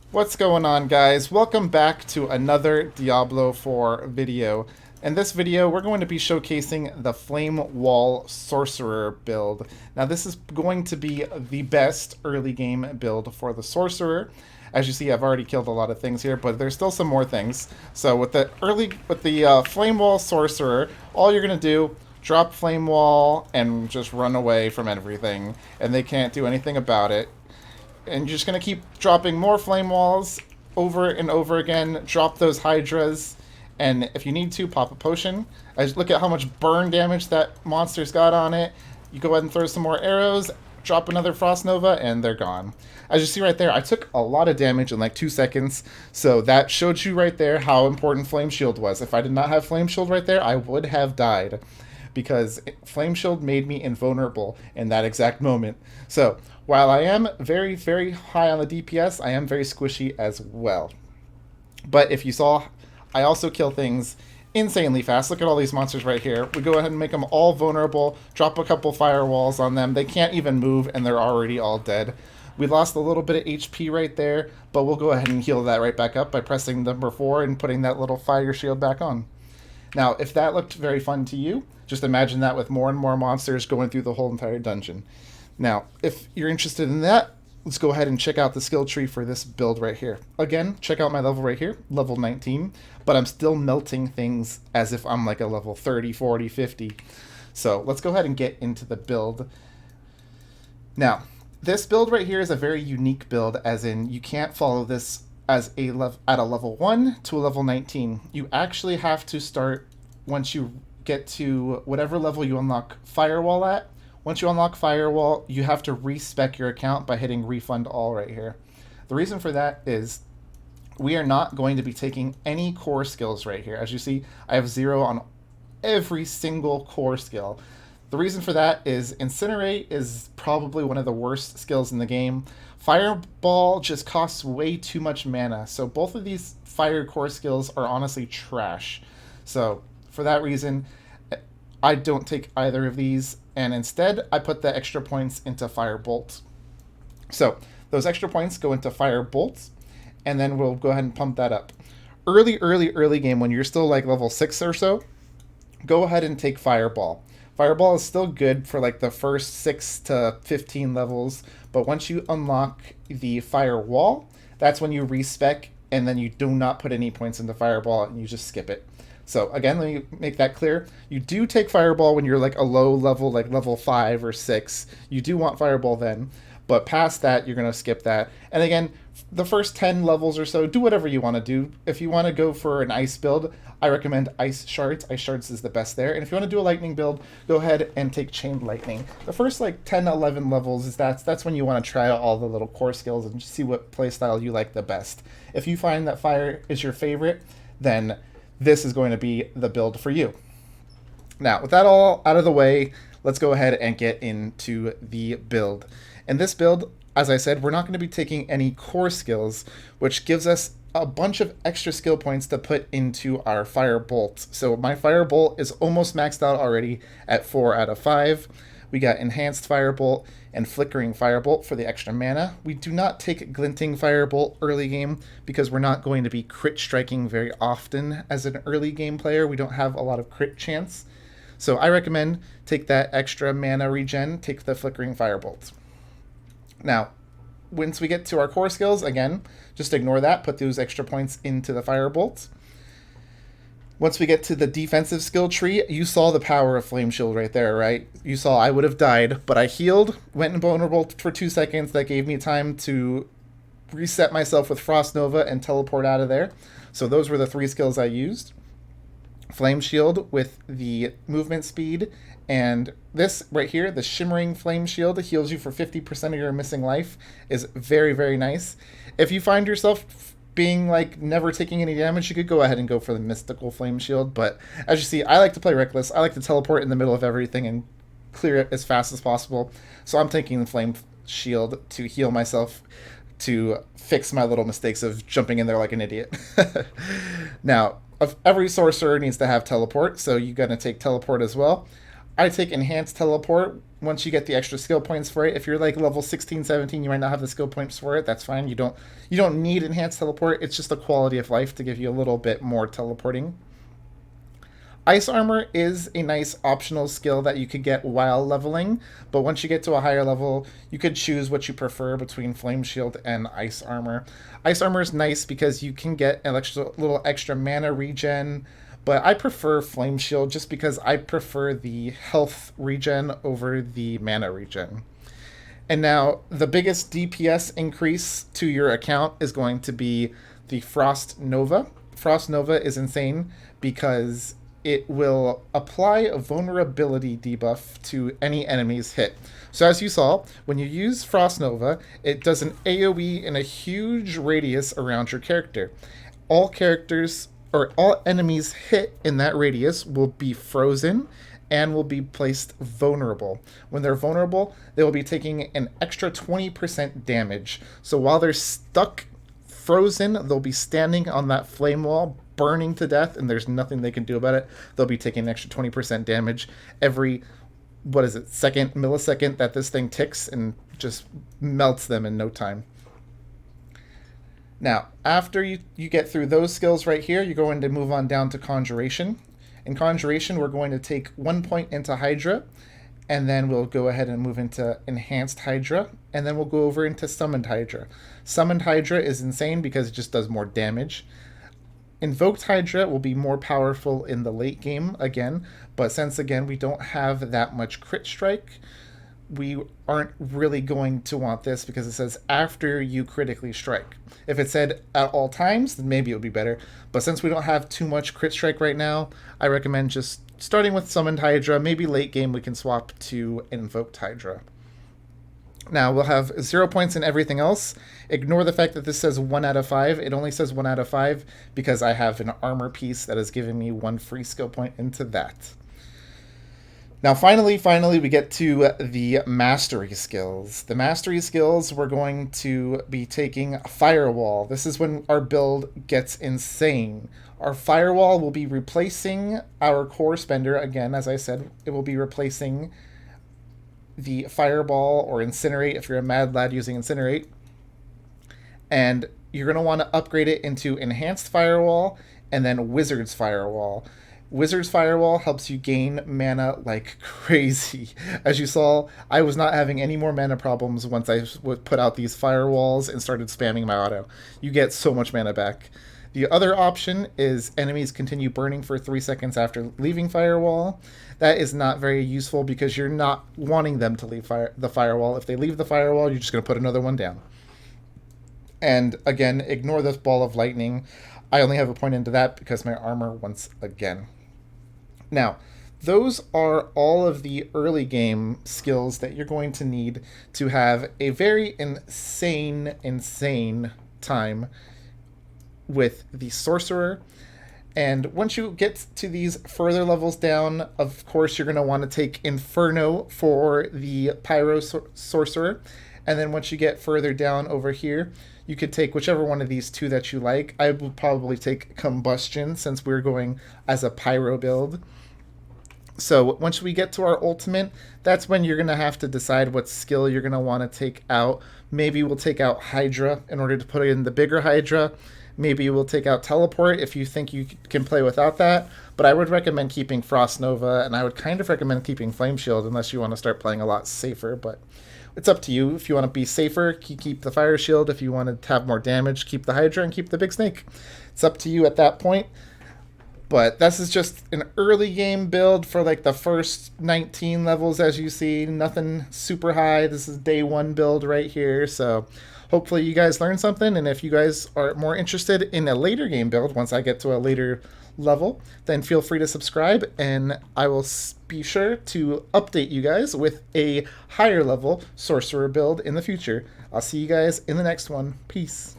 What's going on, guys? Welcome back to another Diablo 4 video. In this video, we're going to be showcasing the Flame Wall Sorcerer build. Now, this is going to be the best early game build for the Sorcerer. As you see, I've already killed a lot of things here, but there's still some more things. So with the Flame Wall Sorcerer, all you're going to do, drop Flame Wall and just run away from everything, and they can't do anything about it. And you're just going to keep dropping more flame walls over and over again. Drop those hydras, and if you need to, pop a potion. Look at how much burn damage that monster's got on it. You go ahead and throw some more arrows, drop another Frost Nova, and they're gone. As you see right there, I took a lot of damage in like 2 seconds, so that showed you right there how important Flame Shield was. If I did not have Flame Shield right there, I would have died, because Flame Shield made me invulnerable in that exact moment. So, while I am very, very high on the DPS, I am very squishy as well. But if you saw, I also kill things insanely fast. Look at all these monsters right here. We go ahead and make them all vulnerable, drop a couple firewalls on them. They can't even move, and they're already all dead. We lost a little bit of HP right there, but we'll go ahead and heal that right back up by pressing number 4 and putting that little fire shield back on. Now, if that looked very fun to you, just imagine that with more and more monsters going through the whole entire dungeon. Now, if you're interested in that, let's go ahead and check out the skill tree for this build right here. Again, check out my level right here, level 19, but I'm still melting things as if I'm like a level 30, 40, 50. So let's go ahead and get into the build. Now, this build right here is a very unique build, as in you can't follow this as at a level 1 to a level 19. You actually have to start once you get to whatever level you unlock Firewall at. Once you unlock Firewall, you have to respec your account by hitting Refund All right here. The reason for that is we are not going to be taking any core skills right here. As you see, I have 0 on every single core skill. The reason for that is Incinerate is probably one of the worst skills in the game. Fireball just costs way too much mana, so both of these fire core skills are honestly trash. So for that reason, I don't take either of these, and instead I put the extra points into Firebolt. So those extra points go into Firebolt, and then we'll go ahead and pump that up. Early game, when you're still like level 6 or so, go ahead and take Fireball. Fireball is still good for like the first 6 to 15 levels, but once you unlock the Firewall, that's when you respec, and then you do not put any points into Fireball, and you just skip it. So again, let me make that clear. You do take Fireball when you're like a low level, like level 5 or 6. You do want Fireball then, but past that, you're going to skip that. And again, the first 10 levels or so, do whatever you want to do. If you want to go for an Ice build, I recommend Ice Shards. Ice Shards is the best there. And if you want to do a Lightning build, go ahead and take Chained Lightning. The first like 10, 11 levels, that's when you want to try out all the little core skills and see what playstyle you like the best. If you find that Fire is your favorite, then this is going to be the build for you. Now, with that all out of the way, let's go ahead and get into the build. In this build, as I said, we're not going to be taking any core skills, which gives us a bunch of extra skill points to put into our Firebolt. So my Firebolt is almost maxed out already at 4 out of 5. We got Enhanced Firebolt and Flickering Firebolt for the extra mana. We do not take Glinting Firebolt early game because we're not going to be crit striking very often as an early game player. We don't have a lot of crit chance. So I recommend take that extra mana regen, take the Flickering Firebolt. Now, once we get to our core skills, again, just ignore that, put those extra points into the Firebolt. Once we get to the defensive skill tree, you saw the power of Flame Shield right there, right? You saw I would have died, but I healed, went invulnerable for 2 seconds. That gave me time to reset myself with Frost Nova and teleport out of there. So those were the 3 skills I used. Flame Shield with the movement speed, and this right here, the Shimmering Flame Shield, heals you for 50% of your missing life, is very, very nice. If you find yourself being like never taking any damage, you could go ahead and go for the Mystical Flame Shield, but as you see, I like to play reckless. I like to teleport in the middle of everything and clear it as fast as possible, so I'm taking the Flame Shield to heal myself, to fix my little mistakes of jumping in there like an idiot. Now, every sorcerer needs to have teleport, so you're going to take teleport as well. I take Enhanced Teleport once you get the extra skill points for it. If you're like level 16, 17, you might not have the skill points for it. That's fine. You don't need enhanced teleport. It's just a quality of life to give you a little bit more teleporting. Ice Armor is a nice optional skill that you could get while leveling, but once you get to a higher level, you could choose what you prefer between Flame Shield and Ice Armor. Ice Armor is nice because you can get a little extra mana regen, but I prefer Flame Shield just because I prefer the health regen over the mana regen. And now the biggest DPS increase to your account is going to be the Frost Nova. Frost Nova is insane because it will apply a vulnerability debuff to any enemies hit. So as you saw, when you use Frost Nova, it does an AoE in a huge radius around your character. All characters or all enemies hit in that radius will be frozen and will be placed vulnerable. When they're vulnerable, they will be taking an extra 20% damage. So while they're stuck frozen, they'll be standing on that flame wall, burning to death, and there's nothing they can do about it. They'll be taking an extra 20% damage every, millisecond that this thing ticks, and just melts them in no time. Now, after you get through those skills right here, you're going to move on down to Conjuration. In Conjuration, we're going to take 1 point into Hydra, and then we'll go ahead and move into Enhanced Hydra, and then we'll go over into Summoned Hydra. Summoned Hydra is insane because it just does more damage. Invoked Hydra will be more powerful in the late game again, but since again we don't have that much crit strike, we aren't really going to want this because it says after you critically strike. If it said at all times, then maybe it would be better. But since we don't have too much crit strike right now, I recommend just starting with Summoned Hydra. Maybe late game we can swap to Invoked Hydra. Now, we'll have 0 points in everything else. Ignore the fact that this says 1 out of 5. It only says 1 out of 5 because I have an armor piece that is giving me 1 free skill point into that. Now, finally, we get to the mastery skills. The mastery skills, we're going to be taking Firewall. This is when our build gets insane. Our Firewall will be replacing our Core Spender. Again, as I said, it will be replacing the Fireball or Incinerate if you're a mad lad using Incinerate. And you're going to want to upgrade it into Enhanced Firewall and then Wizard's Firewall. Wizard's Firewall helps you gain mana like crazy. As you saw, I was not having any more mana problems once I put out these firewalls and started spamming my auto. You get so much mana back. The other option is enemies continue burning for 3 seconds after leaving Firewall. That is not very useful because you're not wanting them to leave the Firewall. If they leave the Firewall, you're just going to put another one down. And again, ignore this Ball of Lightning. I only have a point into that because my armor once again. Now, those are all of the early game skills that you're going to need to have a very insane time with the Sorcerer. And once you get to these further levels down, of course, you're going to want to take Inferno for the Pyro Sorcerer. And then once you get further down over here, you could take whichever one of these two that you like. I would probably take Combustion since we're going as a Pyro build. So once we get to our ultimate, that's when you're going to have to decide what skill you're going to want to take out. Maybe we'll take out Hydra in order to put in the bigger Hydra. Maybe we'll take out Teleport if you think you can play without that. But I would recommend keeping Frost Nova, and I would kind of recommend keeping Flame Shield unless you want to start playing a lot safer. But it's up to you. If you want to be safer, keep the Fire Shield. If you want to have more damage, keep the Hydra and keep the Big Snake. It's up to you at that point. But this is just an early game build for like the first 19 levels, as you see. Nothing super high. This is day 1 build right here. So hopefully you guys learned something. And if you guys are more interested in a later game build, once I get to a later level, then feel free to subscribe. And I will be sure to update you guys with a higher level Sorcerer build in the future. I'll see you guys in the next one. Peace.